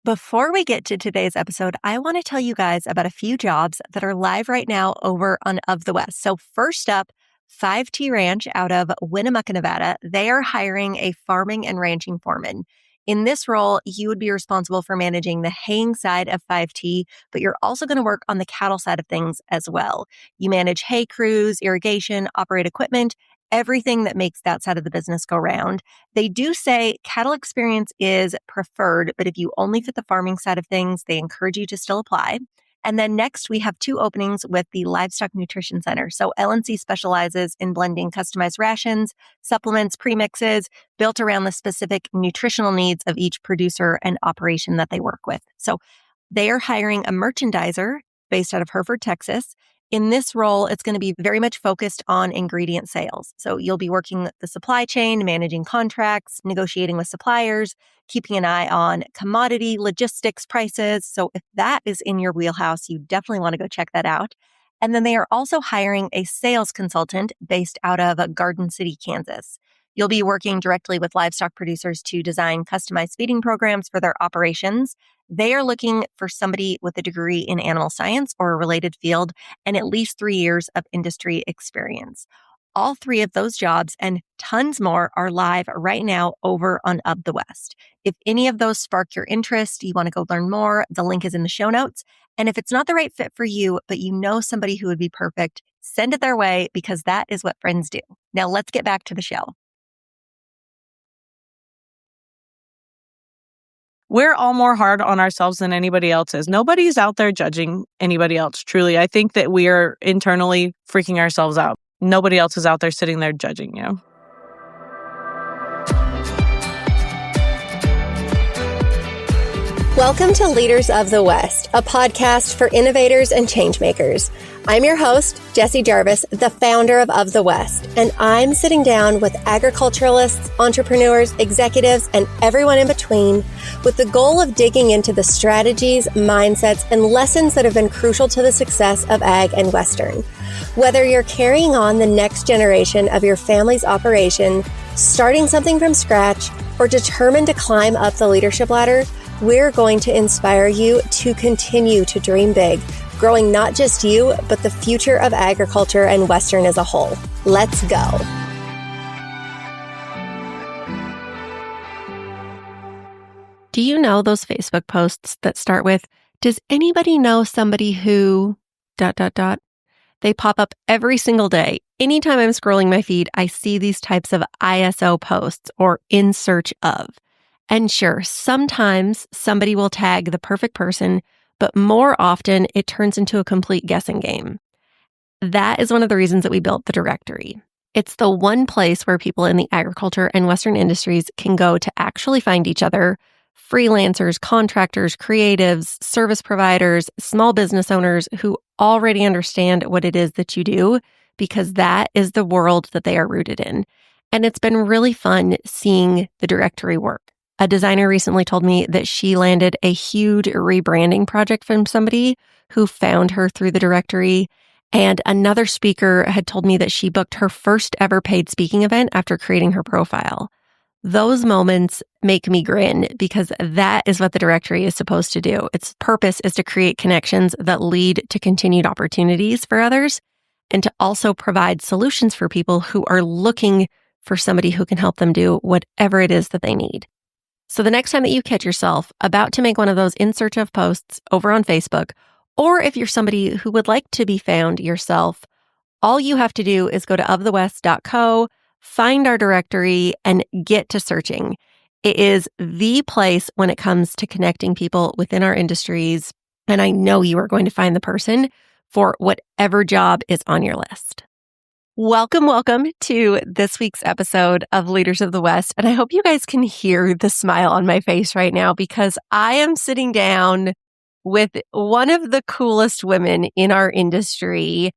Before we get to today's episode, I want to tell you guys about a few jobs that are live right now over on Of the West. So first up, 5T Ranch out of Winnemucca, Nevada. They are hiring a farming and ranching foreman. In this role, you would be responsible for managing the haying side of 5T, but you're also going to work on the cattle side of things as well. You manage hay crews, irrigation, operate equipment, everything that makes that side of the business go round. They do say cattle experience is preferred, but if you only fit the farming side of things, they encourage you to still apply. And then next, we have 2 openings with the Livestock Nutrition Center. So LNC specializes in blending customized rations, supplements, premixes, built around the specific nutritional needs of each producer and operation that they work with. So they are hiring a merchandiser based out of Hereford, Texas. In this role, it's going to be very much focused on ingredient sales. So you'll be working the supply chain, managing contracts, negotiating with suppliers, keeping an eye on commodity, logistics, prices. So if that is in your wheelhouse, you definitely want to go check that out. And then they are also hiring a sales consultant based out of Garden City, Kansas. You'll be working directly with livestock producers to design customized feeding programs for their operations. They are looking for somebody with a degree in animal science or a related field and at least 3 years of industry experience. All 3 of those jobs and tons more are live right now over on Of the West. If any of those spark your interest, you want to go learn more, the link is in the show notes. And if it's not the right fit for you, but you know somebody who would be perfect, send it their way because that is what friends do. Now let's get back to the show. We're all more hard on ourselves than anybody else is. Nobody's out there judging anybody else, truly. I think that we are internally freaking ourselves out. Nobody else is out there sitting there judging you. Welcome to Leaders of the West, a podcast for innovators and changemakers. I'm your host, Jessie Jarvis, the founder of the West, and I'm sitting down with agriculturalists, entrepreneurs, executives, and everyone in between with the goal of digging into the strategies, mindsets, and lessons that have been crucial to the success of ag and Western. Whether you're carrying on the next generation of your family's operation, starting something from scratch, or determined to climb up the leadership ladder, we're going to inspire you to continue to dream big, growing not just you, but the future of agriculture and Western as a whole. Let's go. Do you know those Facebook posts that start with, does anybody know somebody who... ... They pop up every single day. Anytime I'm scrolling my feed, I see these types of ISO posts or in search of. And sure, sometimes somebody will tag the perfect person, but more often it turns into a complete guessing game. That is one of the reasons that we built the directory. It's the one place where people in the agriculture and Western industries can go to actually find each other, freelancers, contractors, creatives, service providers, small business owners who already understand what it is that you do, because that is the world that they are rooted in. And it's been really fun seeing the directory work. A designer recently told me that she landed a huge rebranding project from somebody who found her through the directory. And another speaker had told me that she booked her first ever paid speaking event after creating her profile. Those moments make me grin because that is what the directory is supposed to do. Its purpose is to create connections that lead to continued opportunities for others and to also provide solutions for people who are looking for somebody who can help them do whatever it is that they need. So the next time that you catch yourself about to make one of those in search of posts over on Facebook, or if you're somebody who would like to be found yourself, all you have to do is go to ofthewest.co, find our directory, and get to searching. It is the place when it comes to connecting people within our industries, and I know you are going to find the person for whatever job is on your list. Welcome to this week's episode of Leaders of the West. And I hope you guys can hear the smile on my face right now because I am sitting down with one of the coolest women in our industry,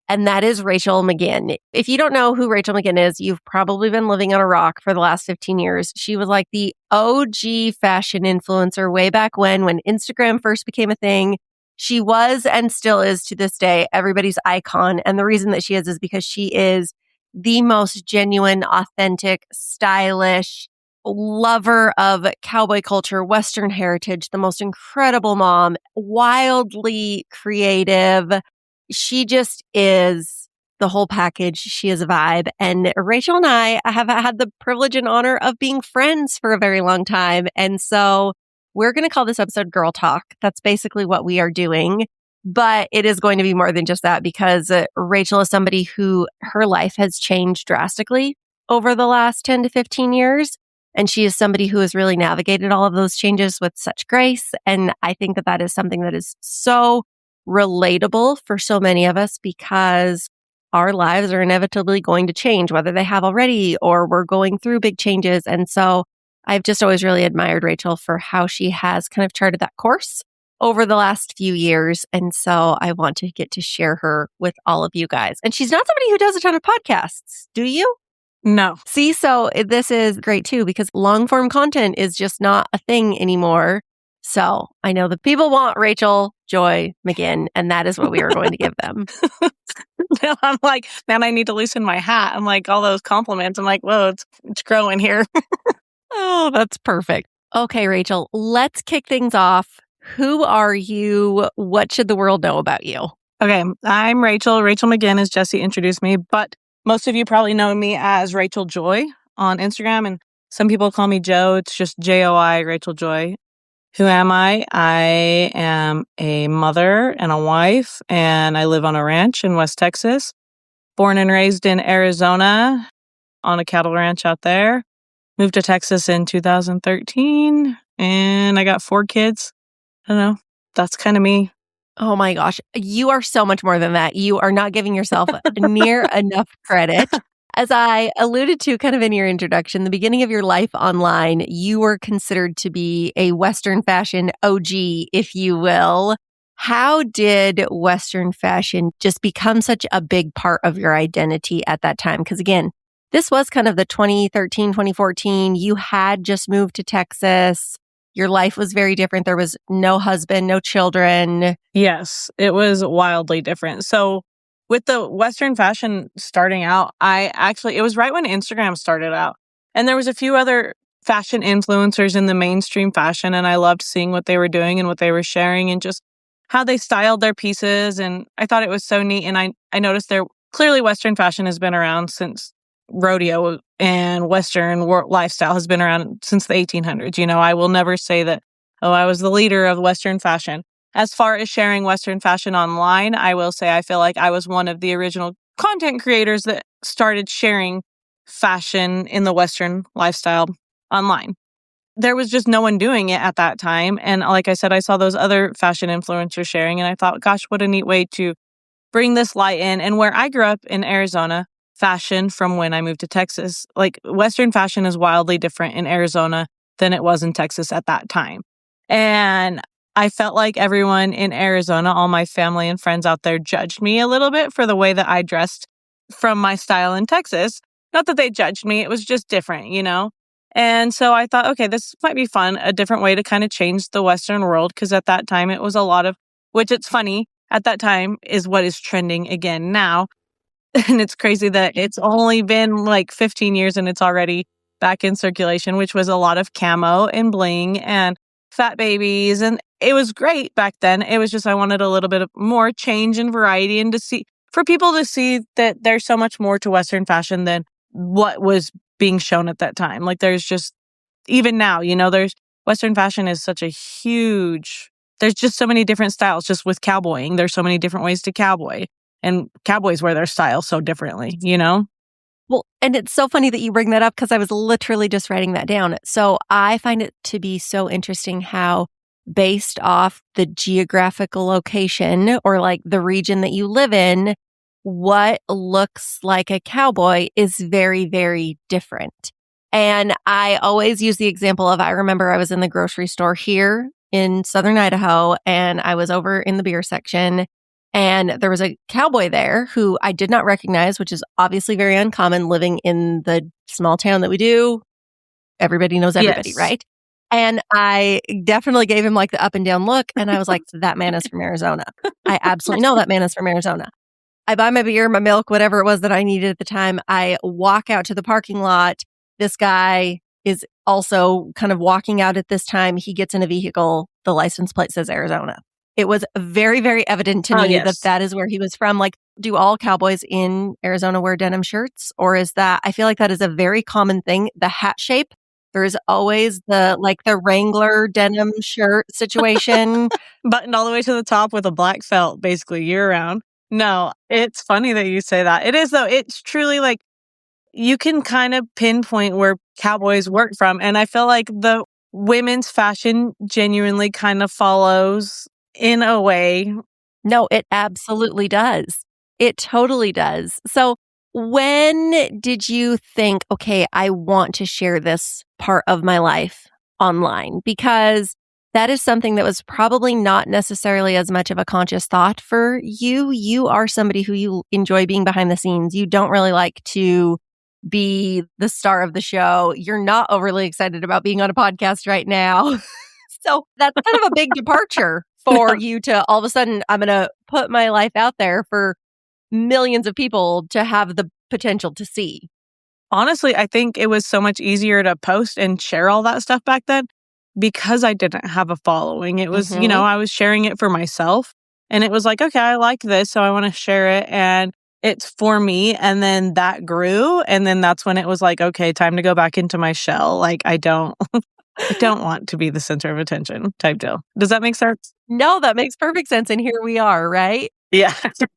and that is Rachel McGinn. If you don't know who Rachel McGinn is, you've probably been living on a rock for the last 15 years. She was like the OG fashion influencer way back when Instagram first became a thing. She was and still is to this day everybody's icon. And the reason that she is because she is the most genuine, authentic, stylish, lover of cowboy culture, Western heritage, the most incredible mom, wildly creative. She just is the whole package. She is a vibe. And Rachel and I have had the privilege and honor of being friends for a very long time. And so we're going to call this episode Girl Talk. That's basically what we are doing. But it is going to be more than just that because Rachel is somebody who her life has changed drastically over the last 10 to 15 years. And she is somebody who has really navigated all of those changes with such grace. And I think that that is something that is so relatable for so many of us because our lives are inevitably going to change, whether they have already or we're going through big changes. And so I've just always really admired Rachel for how she has kind of charted that course over the last few years. And so I want to get to share her with all of you guys. And she's not somebody who does a ton of podcasts. Do you? No. See, so this is great too, because long form content is just not a thing anymore. So I know that people want Rachel Joy McGinn, and that is what we are going to give them. Now I'm like, man, I need to loosen my hat. I'm like, all those compliments. I'm like, whoa, it's growing here. Oh, that's perfect. Okay, Rachel, let's kick things off. Who are you? What should the world know about you? Okay, I'm Rachel. Rachel McGinn, as Jesse introduced me, but most of you probably know me as Rachel Joy on Instagram, and some people call me Joe. It's just Joy, Rachel Joy. Who am I? I am a mother and a wife, and I live on a ranch in West Texas. Born and raised in Arizona on a cattle ranch out there. Moved to Texas in 2013, and I got 4 kids. I don't know. That's kind of me. Oh my gosh. You are so much more than that. You are not giving yourself near enough credit. As I alluded to kind of in your introduction, the beginning of your life online, you were considered to be a Western fashion OG, if you will. How did Western fashion just become such a big part of your identity at that time? Because again, this was kind of the 2013, 2014. You had just moved to Texas. Your life was very different. There was no husband, no children. Yes, it was wildly different. So with the Western fashion starting out, it was right when Instagram started out. And there was a few other fashion influencers in the mainstream fashion. And I loved seeing what they were doing and what they were sharing and just how they styled their pieces. And I thought it was so neat. And I noticed clearly Western fashion has been around since rodeo and Western lifestyle has been around since the 1800s. You know, I will never say that, oh, I was the leader of Western fashion. As far as sharing Western fashion online, I will say I feel like I was one of the original content creators that started sharing fashion in the Western lifestyle online. There was just no one doing it at that time. And like I said, I saw those other fashion influencers sharing, and I thought, gosh, what a neat way to bring this light in. And where I grew up in Arizona, fashion from when I moved to Texas, like Western fashion is wildly different in Arizona than it was in Texas at that time. And I felt like everyone in Arizona, all my family and friends out there judged me a little bit for the way that I dressed from my style in Texas. Not that they judged me, it was just different, you know? And so I thought, okay, this might be fun, a different way to kind of change the Western world, because at that time it was a lot of, which it's funny, at that time is what is trending again now. And it's crazy that it's only been like 15 years and it's already back in circulation, which was a lot of camo and bling and fat babies. And it was great back then. It was just, I wanted a little bit of more change and variety and for people to see that there's so much more to Western fashion than what was being shown at that time. Like there's just, even now, you know, Western fashion is such a huge, there's just so many different styles just with cowboying. There's so many different ways to cowboy. And cowboys wear their style so differently, you know? Well, and it's so funny that you bring that up because I was literally just writing that down. So I find it to be so interesting how based off the geographical location or like the region that you live in, what looks like a cowboy is very, very different. And I always use the example of, I remember I was in the grocery store here in Southern Idaho and I was over in the beer section. And there was a cowboy there who I did not recognize, which is obviously very uncommon living in the small town that we do. Everybody knows everybody, Yes. right? And I definitely gave him like the up and down look. And I was like, that man is from Arizona. I absolutely know that man is from Arizona. I buy my beer, my milk, whatever it was that I needed at the time. I walk out to the parking lot. This guy is also kind of walking out at this time. He gets in a vehicle. The license plate says Arizona. It was very, very evident to me that yes. that is where he was from. Like, do all cowboys in Arizona wear denim shirts? Or is that, I feel like that is a very common thing. The hat shape, there's always the Wrangler denim shirt situation. Buttoned all the way to the top with a black felt, basically year round. No, it's funny that you say that. It is, though. It's truly like you can kind of pinpoint where cowboys work from. And I feel like the women's fashion genuinely kind of follows in a way. No, it absolutely does. It totally does. So when did you think, okay, I want to share this part of my life online? Because that is something that was probably not necessarily as much of a conscious thought for you. You are somebody who you enjoy being behind the scenes. You don't really like to be the star of the show. You're not overly excited about being on a podcast right now. So that's kind of a big departure for you to all of a sudden, I'm going to put my life out there for millions of people to have the potential to see. Honestly, I think it was so much easier to post and share all that stuff back then because I didn't have a following. It was, I was sharing it for myself and it was like, okay, I like this, so I want to share it and it's for me. And then that grew. And then that's when it was like, okay, time to go back into my shell. Like, I don't want to be the center of attention type deal. Does that make sense? No, that makes perfect sense. And here we are, right? Yeah.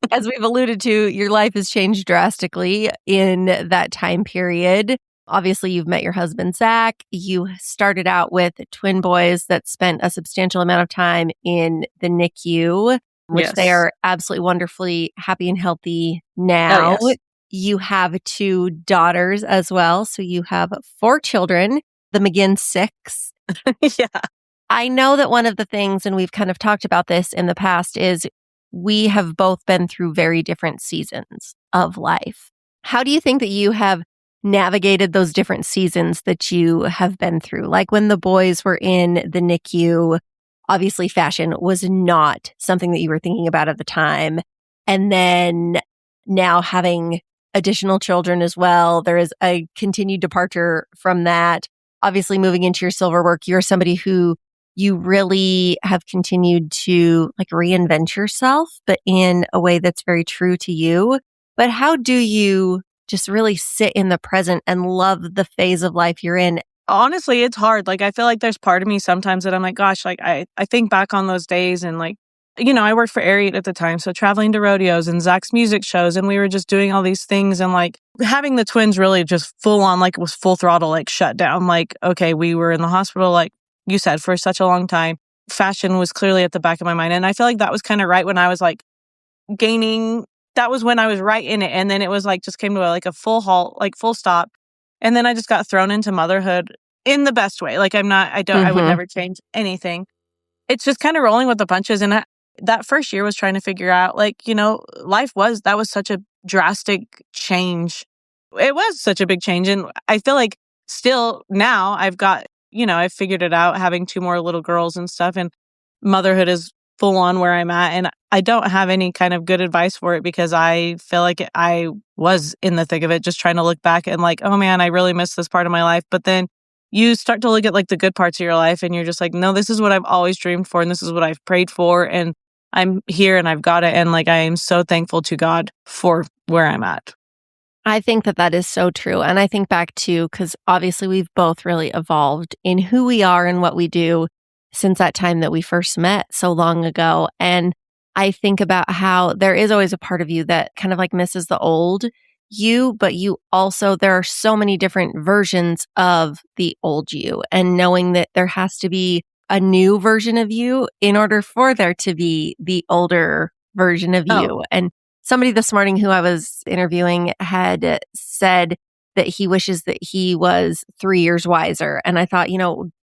As we've alluded to, your life has changed drastically in that time period. Obviously, you've met your husband, Zach. You started out with twin boys that spent a substantial amount of time in the NICU, which they are absolutely wonderfully happy and healthy now. Oh, yes. You have 2 daughters as well. So you have 4 children, the McGinn 6. Yeah. I know that one of the things, and we've kind of talked about this in the past, is we have both been through very different seasons of life. How do you think that you have navigated those different seasons that you have been through? Like when the boys were in the NICU, obviously fashion was not something that you were thinking about at the time. And then now having additional children as well, there is a continued departure from that. Obviously moving into your silver work, you're somebody who you really have continued to like reinvent yourself, but in a way that's very true to you. But how do you just really sit in the present and love the phase of life you're in? Honestly, it's hard. Like, I feel like there's part of me sometimes that I'm like, gosh, like I think back on those days and like, I worked for Ariat at the time. So traveling to rodeos and Zach's music shows, and we were just doing all these things and like having the twins really just full on, like it was full throttle, like shut down. Like, okay, we were in the hospital, like you said, for such a long time. Fashion was clearly at the back of my mind. And I feel like that was kind of right when I was like gaining, that was when I was right in it. And then it was like, just came to a full halt, like full stop. And then I just got thrown into motherhood in the best way. Like I would never change anything. It's just kind of rolling with the punches. And that first year was trying to figure out that was such a drastic change. It was such a big change. And I feel like still now I've figured it out, having 2 more little girls and stuff, and motherhood is full on where I'm at. And I don't have any kind of good advice for it because I feel like I was in the thick of it, just trying to look back and like, oh man, I really miss this part of my life. But then you start to look at like the good parts of your life and you're just like, no, this is what I've always dreamed for. And this is what I've prayed for. And I'm here and I've got it. And like, I am so thankful to God for where I'm at. I think that that is so true. And I think back to, because obviously we've both really evolved in who we are and what we do since that time that we first met so long ago. And I think about how there is always a part of you that kind of like misses the old you, but you also, there are so many different versions of the old you, and knowing that there has to be a new version of you in order for there to be the older version of you. And somebody this morning who I was interviewing had said that he wishes that he was 3 years wiser. And I thought,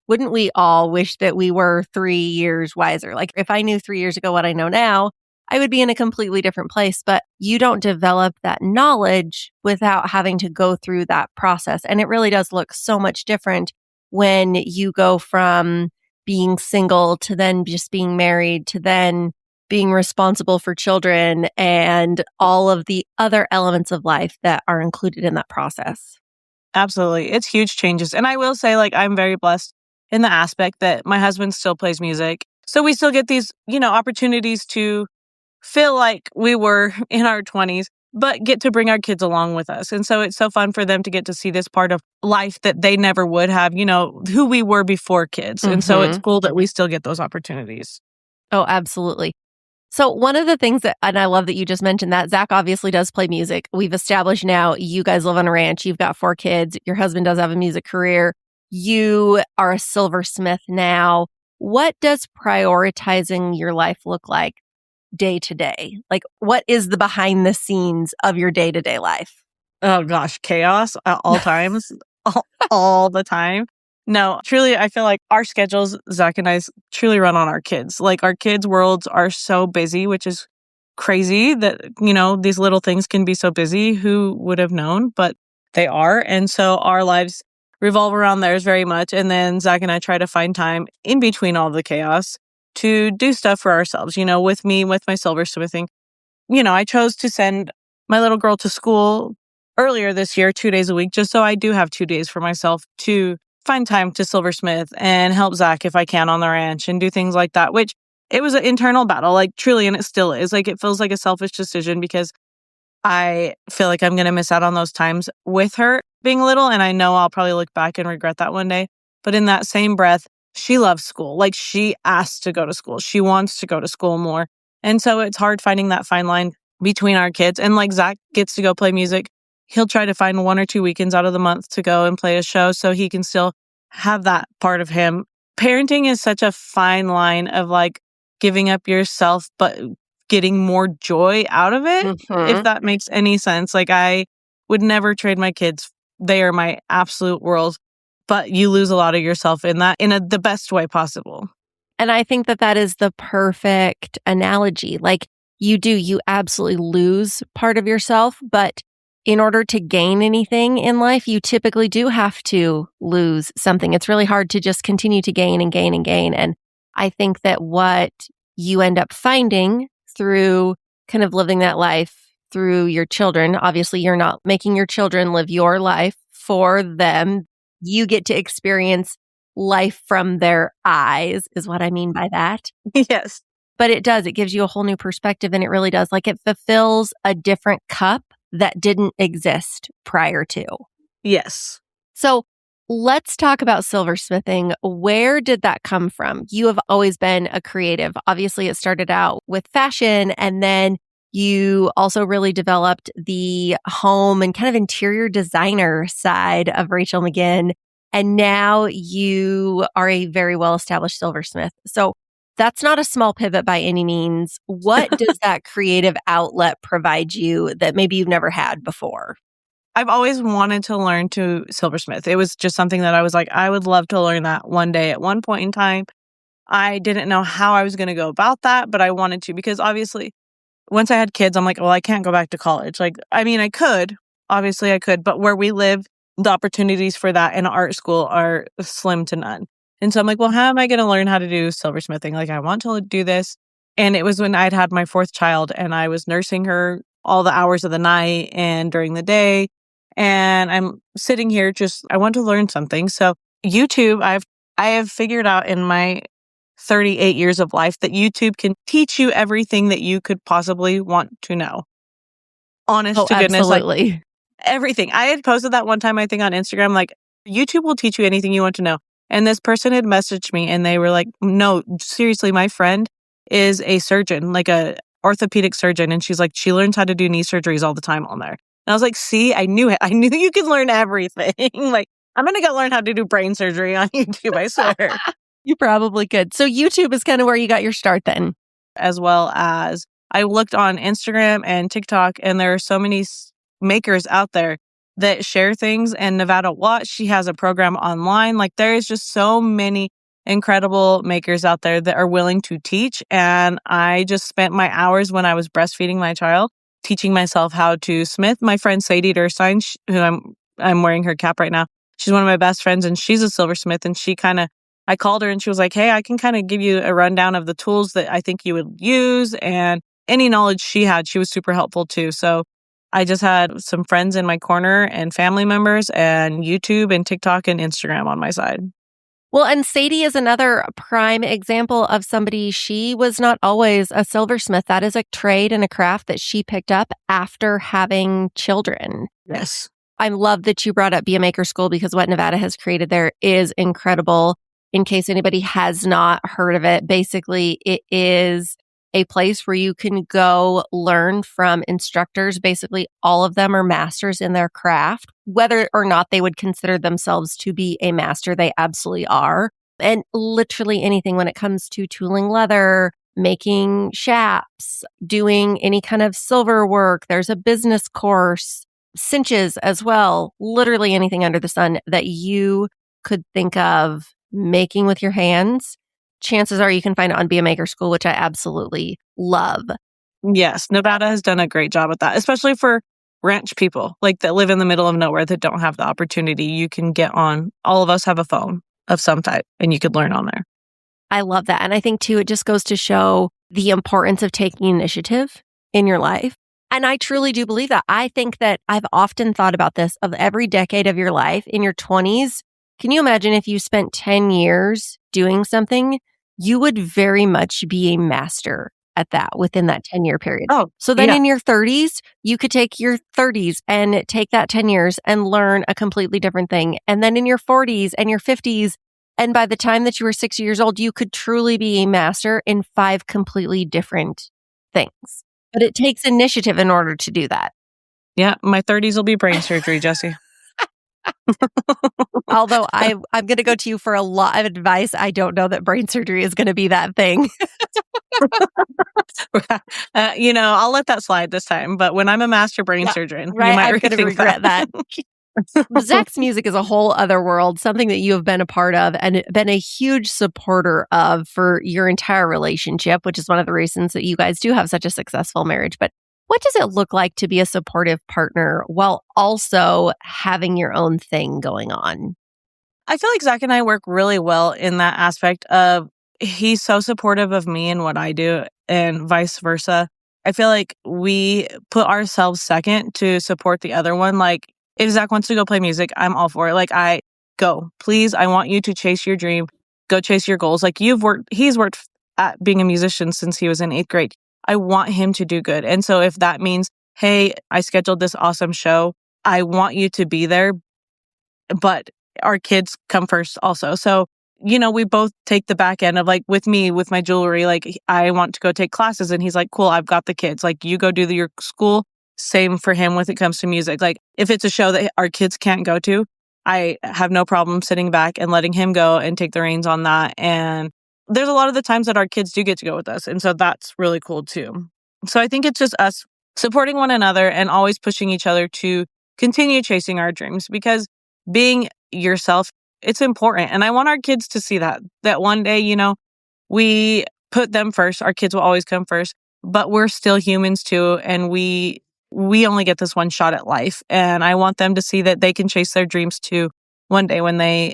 wouldn't we all wish that we were 3 years wiser? Like if I knew 3 years ago what I know now, I would be in a completely different place. But you don't develop that knowledge without having to go through that process. And it really does look so much different when you go from being single to then just being married to then being responsible for children and all of the other elements of life that are included in that process. Absolutely. It's huge changes. And I will say, like, I'm very blessed in the aspect that my husband still plays music. So we still get these, opportunities to feel like we were in our 20s, but get to bring our kids along with us. And so it's so fun for them to get to see this part of life that they never would have, who we were before kids. And so it's cool that we still get those opportunities. Oh, absolutely. So one of the things and I love that you just mentioned that, Zach obviously does play music. We've established now you guys live on a ranch. You've got 4 kids. Your husband does have a music career. You are a silversmith now. What does prioritizing your life look like day to day? Like, what is the behind the scenes of your day to day life? Oh gosh, chaos at all times, all the time. No, truly, I feel like our schedules, Zach and I, truly run on our kids. Like, our kids' worlds are so busy, which is crazy that, these little things can be so busy. Who would have known? But they are. And so our lives revolve around theirs very much. And then Zach and I try to find time in between all the chaos to do stuff for ourselves, with me, with my silversmithing. I chose to send my little girl to school earlier this year, 2 days a week, just so I do have 2 days for myself to find time to silversmith and help Zach if I can on the ranch and do things like that, which it was an internal battle, like truly, and it still is. Like, it feels like a selfish decision because I feel like I'm going to miss out on those times with her being little. And I know I'll probably look back and regret that one day. But in that same breath, she loves school. Like, she asks to go to school. She wants to go to school more. And so it's hard finding that fine line between our kids. And like, Zach gets to go play music. He'll try to find 1 or 2 weekends out of the month to go and play a show so he can still have that part of him. Parenting is such a fine line of like giving up yourself, but getting more joy out of it, if that makes any sense. Like, I would never trade my kids. They are my absolute world, but you lose a lot of yourself in that in the best way possible. And I think that is the perfect analogy. Like, you absolutely lose part of yourself, but in order to gain anything in life, you typically do have to lose something. It's really hard to just continue to gain and gain and gain. And I think that what you end up finding through kind of living that life through your children, obviously you're not making your children live your life for them. You get to experience life from their eyes, is what I mean by that. Yes. But it gives you a whole new perspective, and it really does. Like, it fulfills a different cup that didn't exist prior to. Yes. So let's talk about silversmithing. Where did that come from? You have always been a creative. Obviously, it started out with fashion, and then you also really developed the home and kind of interior designer side of Rachel McGinn. And now you are a very well-established silversmith. So that's not a small pivot by any means. What does that creative outlet provide you that maybe you've never had before? I've always wanted to learn to silversmith. It was just something that I was like, I would love to learn that one day at one point in time. I didn't know how I was going to go about that, but I wanted to, because obviously once I had kids, I'm like, well, I can't go back to college. Like, I mean, I could, obviously I could, but where we live, the opportunities for that in art school are slim to none. And so I'm like, well, how am I going to learn how to do silversmithing? Like, I want to do this. And it was when I'd had my 4th child and I was nursing her all the hours of the night and during the day. And I'm sitting here I want to learn something. So YouTube, I have figured out in my 38 years of life that YouTube can teach you everything that you could possibly want to know. Honest to goodness. Absolutely. Like, everything. I had posted that one time, I think on Instagram, like, YouTube will teach you anything you want to know. And this person had messaged me and they were like, no, seriously, my friend is a surgeon, like a orthopedic surgeon. And she's like, she learns how to do knee surgeries all the time on there. And I was like, see, I knew it. I knew you could learn everything. Like, I'm going to go learn how to do brain surgery on YouTube, I swear. You probably could. So YouTube is kind of where you got your start then. As well as I looked on Instagram and TikTok, and there are so many makers out there that share things. And Nevada Watt, she has a program online. Like, there is just so many incredible makers out there that are willing to teach. And I just spent my hours when I was breastfeeding my child teaching myself how to smith. My friend Sadie Durstein, who I'm wearing her cap right now, she's one of my best friends, and she's a silversmith. And I called her and she was like, hey, I can kind of give you a rundown of the tools that I think you would use, and any knowledge she had, she was super helpful too. So I just had some friends in my corner and family members and YouTube and TikTok and Instagram on my side. Well, and Sadie is another prime example of somebody, she was not always a silversmith. That is a trade and a craft that she picked up after having children. Yes. I love that you brought up Be a Maker School because what Nevada has created there is incredible. In case anybody has not heard of it, basically it is a place where you can go learn from instructors. Basically, all of them are masters in their craft. Whether or not they would consider themselves to be a master, they absolutely are. And literally anything when it comes to tooling leather, making shaps, doing any kind of silver work. There's a business course, cinches as well. Literally anything under the sun that you could think of making with your hands. Chances are you can find it on Be a Maker School, which I absolutely love. Yes, Nevada has done a great job at that, especially for ranch people like that live in the middle of nowhere that don't have the opportunity. You can get on. All of us have a phone of some type, and you could learn on there. I love that. And I think, too, it just goes to show the importance of taking initiative in your life. And I truly do believe that. I think that I've often thought about this of every decade of your life in your 20s. Can you imagine if you spent 10 years doing something? You would very much be a master at that within that 10-year period. Oh, so then yeah. in your 30s, you could take your 30s and take that 10 years and learn a completely different thing. And then in your 40s and your 50s, and by the time that you were 60 years old, you could truly be a master in 5 completely different things. But it takes initiative in order to do that. Yeah, my 30s will be brain surgery, Jessie. Although I'm going to go to you for a lot of advice. I don't know that brain surgery is going to be that thing. I'll let that slide this time. But when I'm a master brain surgeon, right, you might I'm going to regret that. Zach's music is a whole other world, something that you have been a part of and been a huge supporter of for your entire relationship, which is one of the reasons that you guys do have such a successful marriage. But what does it look like to be a supportive partner while also having your own thing going on? I feel like Zach and I work really well in that aspect of he's so supportive of me and what I do and vice versa. I feel like we put ourselves second to support the other one. Like if Zach wants to go play music, I'm all for it. Like go, please. I want you to chase your dream, go chase your goals. Like he's worked at being a musician since he was in 8th grade. I want him to do good. And so if that means, hey, I scheduled this awesome show, I want you to be there, but our kids come first also. So, we both take the back end of like with me, with my jewelry, like I want to go take classes and he's like, cool, I've got the kids. Like you go do your school. Same for him when it comes to music. Like if it's a show that our kids can't go to, I have no problem sitting back and letting him go and take the reins on that. And there's a lot of the times that our kids do get to go with us. And so that's really cool too. So I think it's just us supporting one another and always pushing each other to continue chasing our dreams because being yourself, it's important. And I want our kids to see that one day, we put them first. Our kids will always come first, but we're still humans too. And we only get this one shot at life. And I want them to see that they can chase their dreams too. One day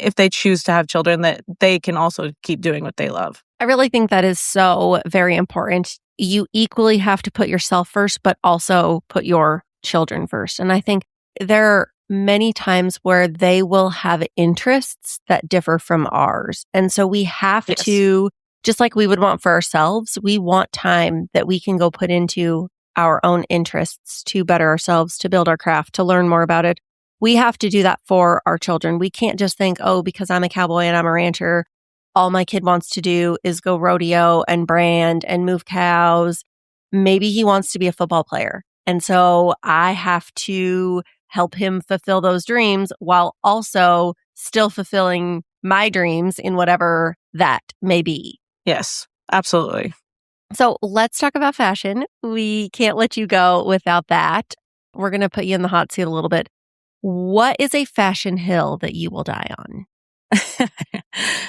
if they choose to have children, that they can also keep doing what they love. I really think that is so very important. You equally have to put yourself first, but also put your children first. And I think there are many times where they will have interests that differ from ours. And so we have to, just like we would want for ourselves, we want time that we can go put into our own interests to better ourselves, to build our craft, to learn more about it. We have to do that for our children. We can't just think, oh, because I'm a cowboy and I'm a rancher, all my kid wants to do is go rodeo and brand and move cows. Maybe he wants to be a football player. And so I have to help him fulfill those dreams while also still fulfilling my dreams in whatever that may be. Yes, absolutely. So let's talk about fashion. We can't let you go without that. We're going to put you in the hot seat a little bit. What is a fashion hill that you will die on?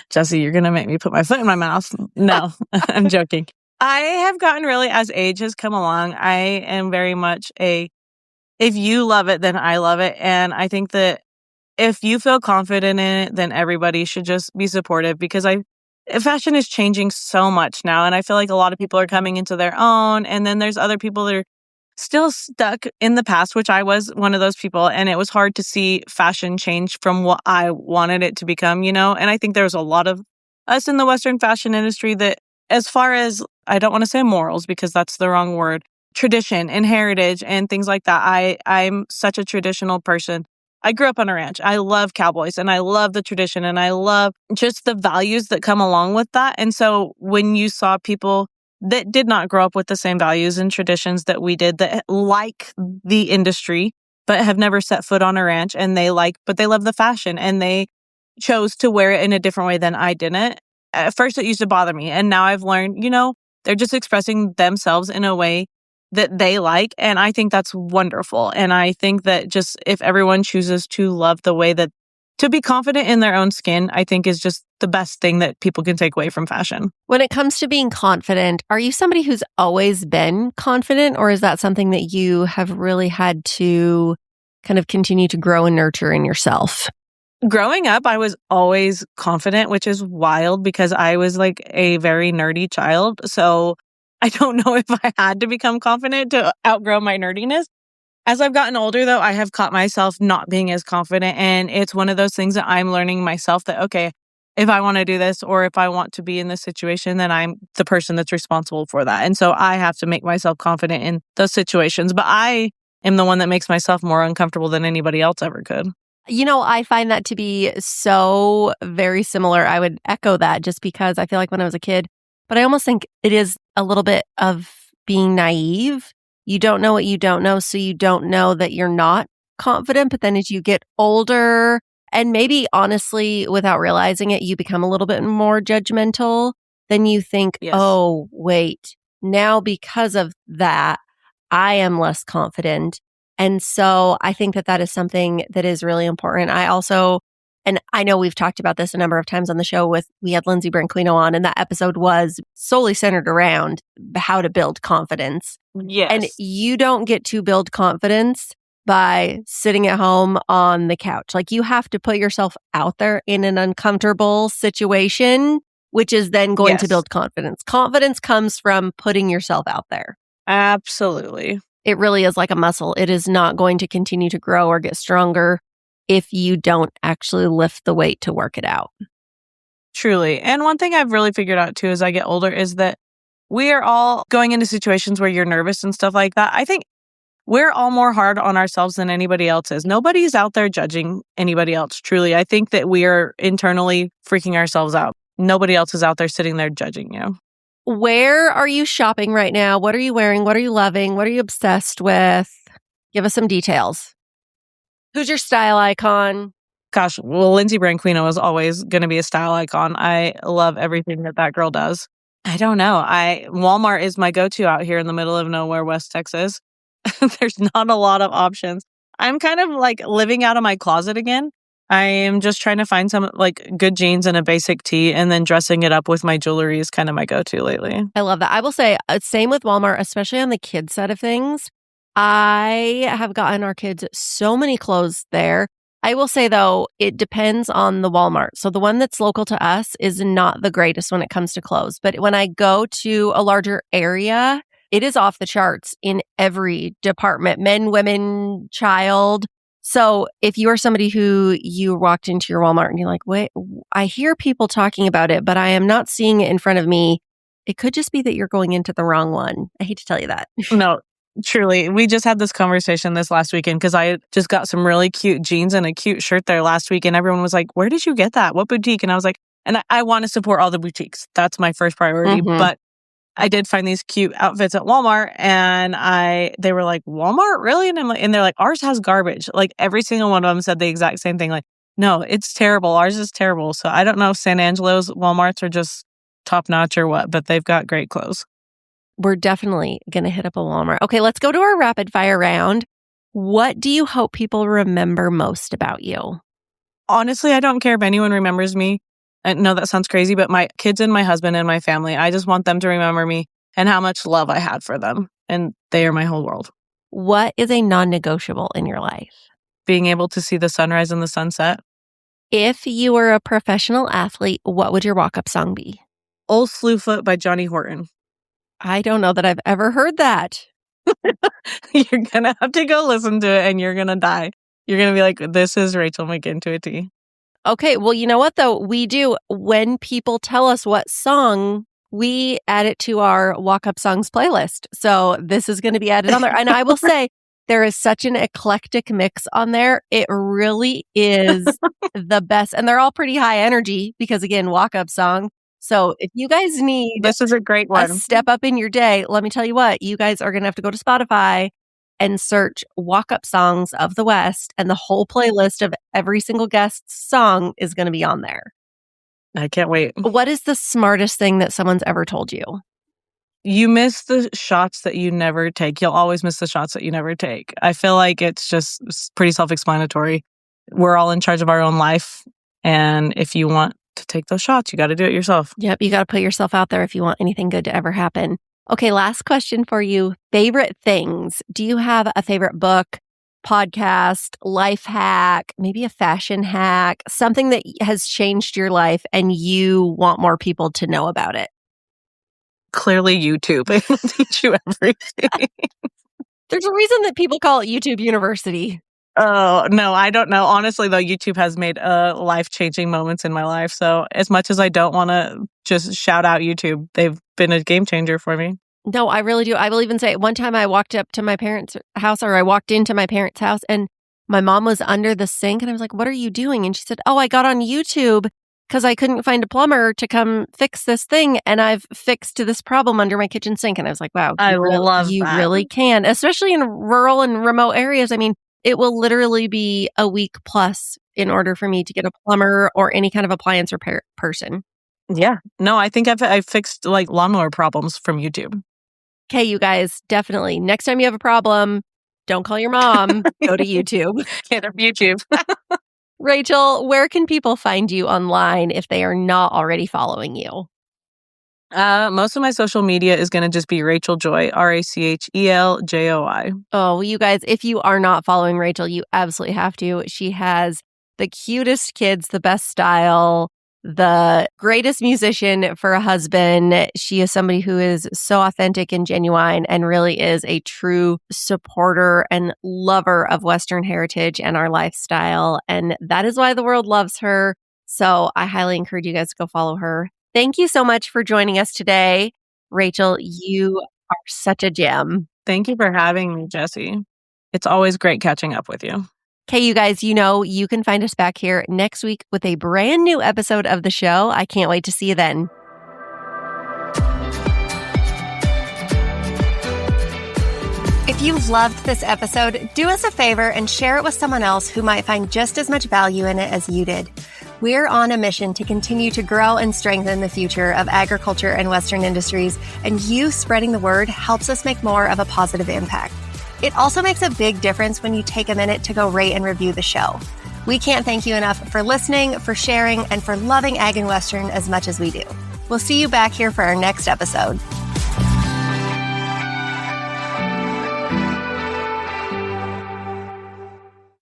Jessie, you're going to make me put my foot in my mouth. No, I'm joking. I have gotten really, as age has come along, I am very much if you love it, then I love it. And I think that if you feel confident in it, then everybody should just be supportive because fashion is changing so much now. And I feel like a lot of people are coming into their own. And then there's other people that are still stuck in the past, which I was one of those people. And it was hard to see fashion change from what I wanted it to become, And I think there was a lot of us in the Western fashion industry that, as far as, I don't want to say morals because that's the wrong word, tradition and heritage and things like that. I'm such a traditional person. I grew up on a ranch. I love cowboys and I love the tradition and I love just the values that come along with that. And so when you saw people that did not grow up with the same values and traditions that we did, that like the industry, but have never set foot on a ranch, and but they love the fashion and they chose to wear it in a different way than I didn't. At first it used to bother me. And now I've learned, they're just expressing themselves in a way that they like. And I think that's wonderful. And I think that just if everyone chooses to love the way that, to be confident in their own skin, I think is just the best thing that people can take away from fashion. When it comes to being confident, are you somebody who's always been confident, or is that something that you have really had to kind of continue to grow and nurture in yourself? Growing up, I was always confident, which is wild because I was like a very nerdy child. So I don't know if I had to become confident to outgrow my nerdiness. As I've gotten older, though, I have caught myself not being as confident. And it's one of those things that I'm learning myself that, okay, if I want to do this or if I want to be in this situation, then I'm the person that's responsible for that. And so I have to make myself confident in those situations. But I am the one that makes myself more uncomfortable than anybody else ever could. I find that to be so very similar. I would echo that just because I feel like when I was a kid, but I almost think it is a little bit of being naive. You don't know what you don't know, so you don't know that you're not confident. But then as you get older, and maybe honestly, without realizing it, you become a little bit more judgmental. Then you think, Yes. Oh, wait, now because of that, I am less confident. And so I think that is something that is really important. And I know we've talked about this a number of times on the show we had Lindsay Branquino on, and that episode was solely centered around how to build confidence. Yes. And you don't get to build confidence by sitting at home on the couch. Like, you have to put yourself out there in an uncomfortable situation, which is then going to build confidence. Confidence comes from putting yourself out there. Absolutely. It really is like a muscle. It is not going to continue to grow or get stronger if you don't actually lift the weight to work it out. Truly. And one thing I've really figured out too as I get older is that we are all going into situations where you're nervous and stuff like that. I think we're all more hard on ourselves than anybody else is. Nobody's out there judging anybody else, truly. I think that we are internally freaking ourselves out. Nobody else is out there sitting there judging you. Where are you shopping right now? What are you wearing? What are you loving? What are you obsessed with? Give us some details. Who's your style icon? Gosh, well, Lindsay Branquino is always going to be a style icon. I love everything that girl does. I don't know. Walmart is my go-to out here in the middle of nowhere, West Texas. There's not a lot of options. I'm kind of like living out of my closet again. I am just trying to find some like good jeans and a basic tee, and then dressing it up with my jewelry is kind of my go-to lately. I love that. I will say same with Walmart, especially on the kids side of things. I have gotten our kids so many clothes there. I will say, though, it depends on the Walmart. So the one that's local to us is not the greatest when it comes to clothes. But when I go to a larger area, it is off the charts in every department, men, women, child. So if you are somebody who you walked into your Walmart and you're like, wait, I hear people talking about it, but I am not seeing it in front of me. It could just be that you're going into the wrong one. I hate to tell you that. No. Truly, we just had this conversation this last weekend because I just got some really cute jeans and a cute shirt there last week. And everyone was like, where did you get that? What boutique? And I was like, and I want to support all the boutiques. That's my first priority. Mm-hmm. But I did find these cute outfits at Walmart, and they were like, Walmart? Really? And I'm like, and they're like, ours has garbage. Like every single one of them said the exact same thing. Like, no, it's terrible. Ours is terrible. So I don't know if San Angelo's Walmarts are just top notch or what, but they've got great clothes. We're definitely going to hit up a Walmart. Okay, let's go to our rapid fire round. What do you hope people remember most about you? Honestly, I don't care if anyone remembers me. I know that sounds crazy, but my kids and my husband and my family, I just want them to remember me and how much love I had for them. And they are my whole world. What is a non-negotiable in your life? Being able to see the sunrise and the sunset. If you were a professional athlete, what would your walk-up song be? Old Slewfoot by Johnny Horton. I don't know that I've ever heard that. You're going to have to go listen to it and you're going to die. You're going to be like, this is Rachel McGinn to a T. Okay, well, you know what, though? We do. When people tell us what song, we add it to our walk-up songs playlist. So this is going to be added on there. And I will say, there is such an eclectic mix on there. It really is the best. And they're all pretty high energy because, again, walk-up song. So if you guys need This is a great one. a step up in your day, let me tell you what, you guys are going to have to go to Spotify and search walk-up songs of the West, and the whole playlist of every single guest's song is going to be on there. I can't wait. What is the smartest thing that someone's ever told you? You miss the shots that you never take. You'll always miss the shots that you never take. I feel like it's just pretty self-explanatory. We're all in charge of our own life. And if you want to take those shots, you got to do it yourself. Yep, you got to put yourself out there if you want anything good to ever happen. Okay, last question for you. Favorite things. Do you have a favorite book, podcast, life hack, maybe a fashion hack, something that has changed your life and you want more people to know about it? Clearly YouTube. It will teach you everything. There's a reason that people call it YouTube University. Oh, no, I don't know. Honestly, though, YouTube has made life-changing moments in my life. So as much as I don't want to just shout out YouTube, they've been a game changer for me. No, I really do. I will even say one time I walked up to my parents' house, or I walked into my parents' house, and my mom was under the sink and I was like, what are you doing? And she said, oh, I got on YouTube because I couldn't find a plumber to come fix this thing. And I've fixed this problem under my kitchen sink. And I was like, wow, I love you that. really can, especially in rural and remote areas. I mean, it will literally be a week plus in order for me to get a plumber or any kind of appliance repair person. Yeah. No, I think I've fixed like lawnmower problems from YouTube. Okay, you guys, definitely. Next time you have a problem, don't call your mom. Go to YouTube. Hit up YouTube. Rachel, where can people find you online if they are not already following you? Most of my social media is going to just be Rachel Joy, RACHELJOI. Oh, well, you guys, if you are not following Rachel, you absolutely have to. She has the cutest kids, the best style, the greatest musician for a husband. She is somebody who is so authentic and genuine and really is a true supporter and lover of Western heritage and our lifestyle. And that is why the world loves her. So I highly encourage you guys to go follow her. Thank you so much for joining us today. Rachel, you are such a gem. Thank you for having me, Jessie. It's always great catching up with you. Okay, you guys, you know, you can find us back here next week with a brand new episode of the show. I can't wait to see you then. If you loved this episode, do us a favor and share it with someone else who might find just as much value in it as you did. We're on a mission to continue to grow and strengthen the future of agriculture and Western industries, and you spreading the word helps us make more of a positive impact. It also makes a big difference when you take a minute to go rate and review the show. We can't thank you enough for listening, for sharing, and for loving Ag and Western as much as we do. We'll see you back here for our next episode.